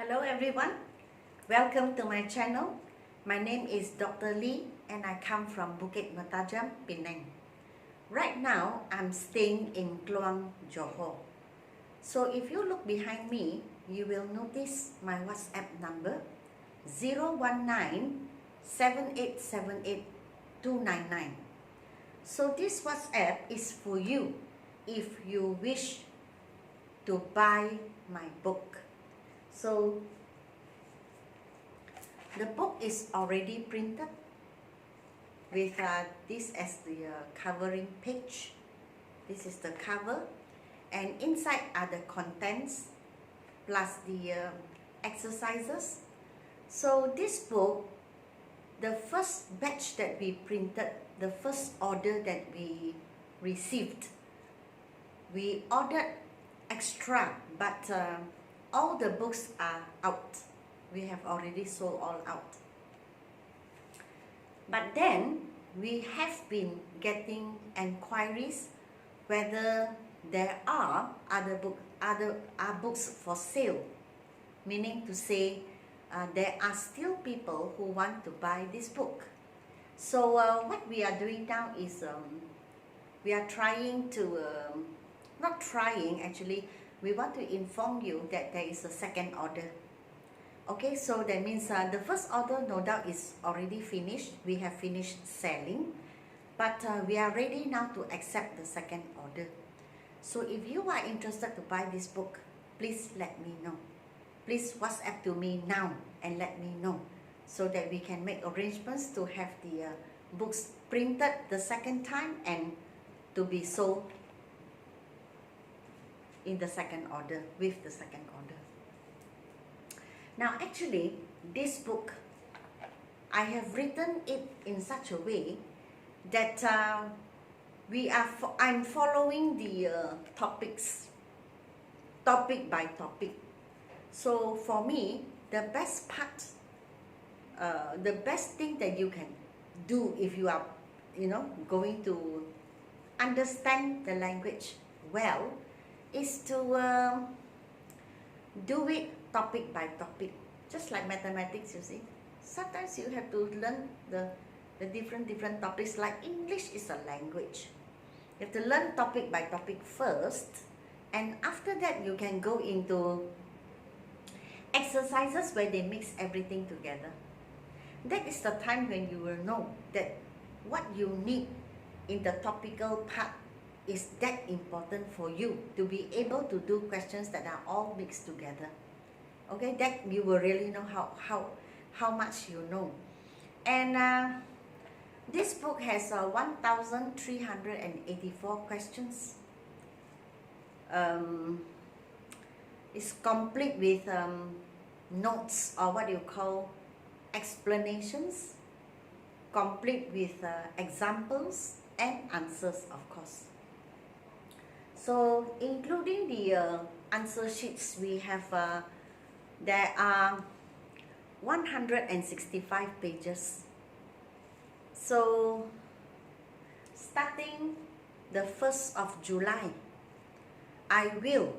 Hello everyone, welcome to my channel. My name is Dr. Lee and I come from Bukit Mertajam, Penang. Right now, I'm staying in Kluang, Johor. So if you look behind me, you will notice my WhatsApp number 019 7878 299. So this WhatsApp is for you if you wish to buy my book. So the book is already printed with this as the covering page. This is the cover, and inside are the contents plus the exercises. So this book, the first batch that we printed, the first order that we received, we ordered extra, but all the books are out. We have already sold all out. But then we have been getting enquiries whether there are other books for sale, meaning to say there are still people who want to buy this book. So what we are doing now is we are trying to not trying actually, we want to inform you that there is a second order. Okay, so that means the first order no doubt is already finished. We have finished selling, but we are ready now to accept the second order. So if you are interested to buy this book, please let me know. Please WhatsApp to me now and let me know so that we can make arrangements to have the books printed the second time and to be sold in the second order, with the second order. Now actually, this book, I have written it in such a way that I'm following the topics, topic by topic. So for me, the best part, the best thing that you can do if you are, going to understand the language well, is to do it topic by topic, just like mathematics, you see. Sometimes you have to learn the different topics. Like English is a language. You have to learn topic by topic first, and after that you can go into exercises where they mix everything together. That is the time when you will know that what you need in the topical part is that important for you to be able to do questions that are all mixed together. Okay, that you will really know how much you know. And this book has 1,384 questions. It's complete with notes, or what you call explanations, complete with examples and answers, of course. So including the answer sheets, we have there are 165 pages. So starting the 1st of July, I will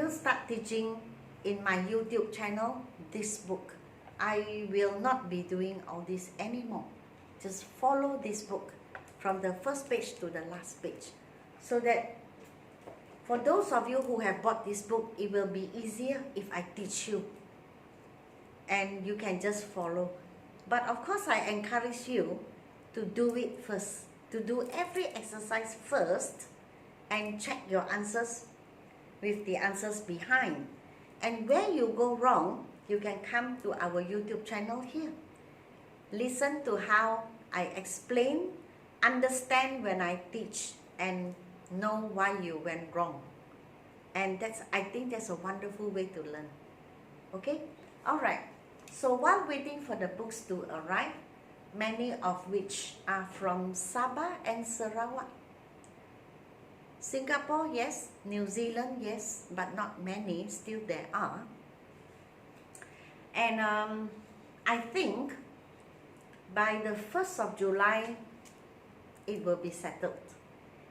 start teaching in my YouTube channel this book. I will not be doing all this anymore. Just follow this book from the first page to the last page, so that for those of you who have bought this book, it will be easier if I teach you and you can just follow. But of course, I encourage you to do it first, to do every exercise first and check your answers with the answers behind. And where you go wrong, you can come to our YouTube channel here. Listen to how I explain, understand when I teach, and know why you went wrong. And I think that's a wonderful way to learn. Okay, all right. So while waiting for the books to arrive, many of which are from Sabah and Sarawak, Singapore, yes, New Zealand, yes, but not many, still there are. And I think by the 1st of July, it will be settled.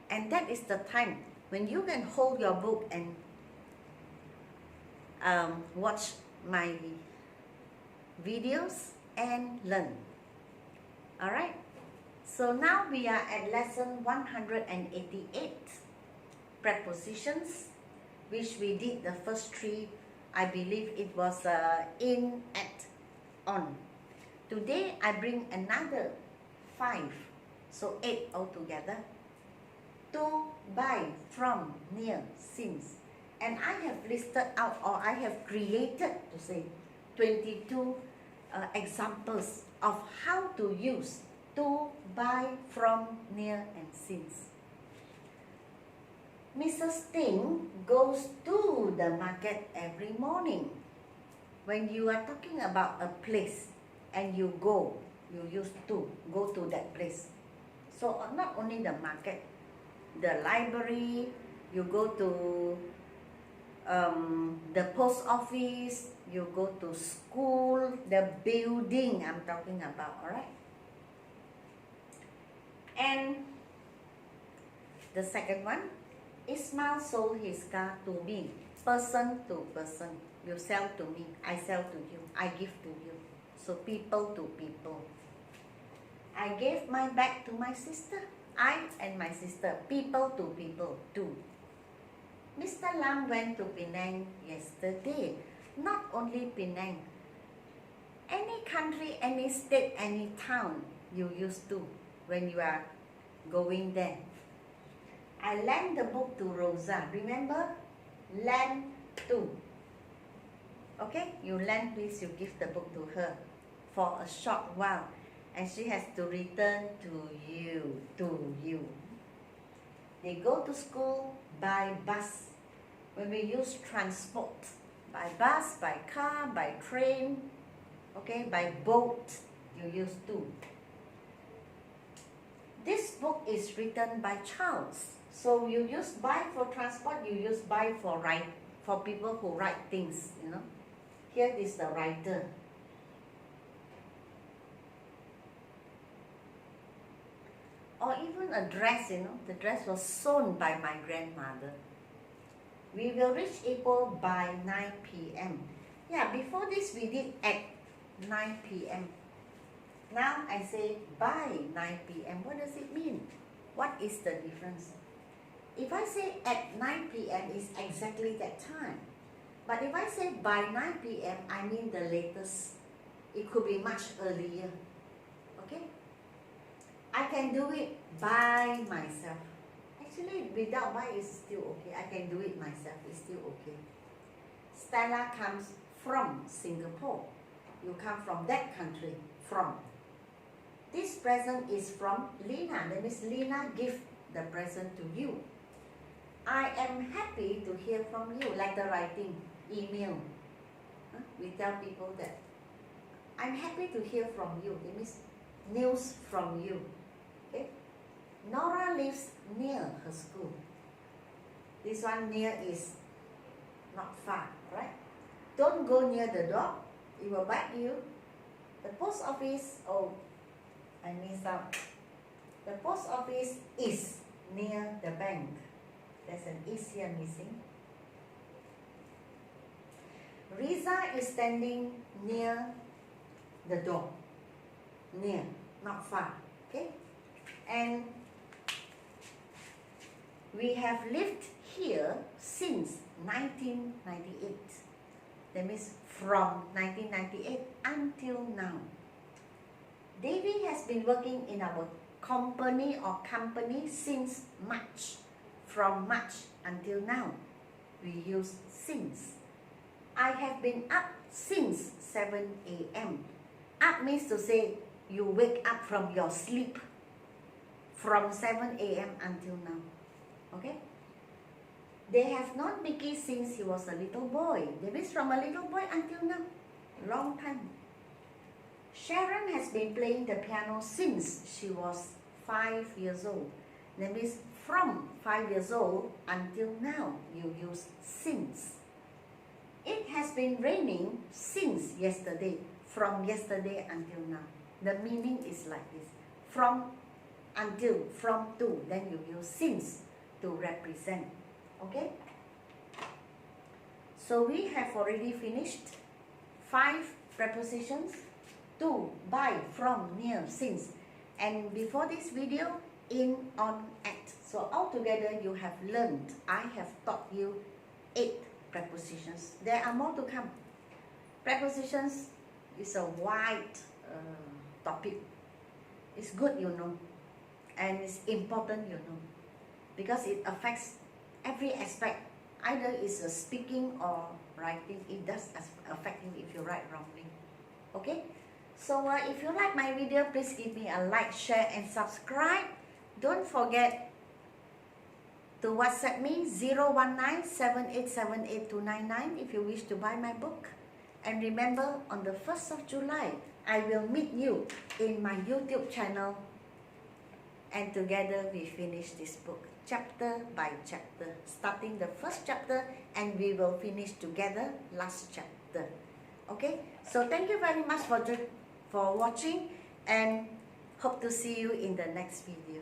And that is the time when you can hold your book and watch my videos and learn. Alright, so now we are at lesson 188, prepositions, which we did the first three. I believe it was in, at, on. Today I bring another 5, so 8 altogether. To, by, from, near, since. And I have listed out, or I have created, to say, 22 examples of how to use to, by, from, near, and since. Mrs. Ting goes to the market every morning. When you are talking about a place and you go, you use to, go to that place. So not only the market, the library, you go to the post office, you go to school, the building I'm talking about, alright? And the second one, Ismail sold his car to me, person to person. You sell to me, I sell to you, I give to you. So people to people. I gave my bag to my sister, I and my sister, people to people, too. Mr. Lam went to Penang yesterday. Not only Penang. Any country, any state, any town, you used to when you are going there. I lent the book to Rosa. Remember? Lend to. Okay? You lend, please, you give the book to her for a short while. And she has to return to you. They go to school by bus. When we use transport, by bus, by car, by train, okay, by boat, you use to. This book is written by Charles. So you use by for transport, you use by for write, for people who write things, you know. Here is the writer. Or even a dress, you know, the dress was sewn by my grandmother. We will reach Ipoh by 9 p.m. Yeah, before this we did at 9 p.m. Now I say by 9 p.m. What does it mean? What is the difference? If I say at 9 p.m. it's exactly that time. But if I say by 9 p.m. I mean the latest. It could be much earlier. Okay? I can do it by myself. Actually, without by is still okay. I can do it myself. It's still okay. Stella comes from Singapore. You come from that country. From. This present is from Lina. That means Lina gives the present to you. I am happy to hear from you. Letter writing, email. We tell people that I'm happy to hear from you. That means news from you. Okay? Nora lives near her school. This one near is not far, right? Don't go near the dog. It will bite you. The post office, oh, I missed out. The post office is near the bank. There's an is here missing. Riza is standing near the door. Near, not far. Okay? And we have lived here since 1998. That means from 1998 until now. Davy has been working in our company since March. From March until now, we use since. I have been up since 7 a.m. Up means to say you wake up from your sleep from 7 a.m. until now. Okay? They have known Mickey since he was a little boy. That means from a little boy until now. Long time. Sharon has been playing the piano since she was 5 years old. That means from 5 years old until now, you use since. It has been raining since yesterday. From yesterday until now. The meaning is like this. From, until, from to. Then you use since to represent. Okay? So we have already finished 5 prepositions to, by, from, near, since. And before this video, in, on, at. So altogether you have learned, I have taught you 8 prepositions. There are more to come. Prepositions is a wide topic. It's good, you know, and it's important, you know, because it affects every aspect. Either it's a speaking or writing. It does affect you if you write wrongly. Okay, so if you like my video, please give me a like, share and subscribe. Don't forget to WhatsApp me 019-7878-299 if you wish to buy my book. And remember, on the 1st of July, I will meet you in my YouTube channel, and together we finish this book chapter by chapter, starting the first chapter, and we will finish together last chapter. Okay, so thank you very much for watching, and hope to see you in the next video.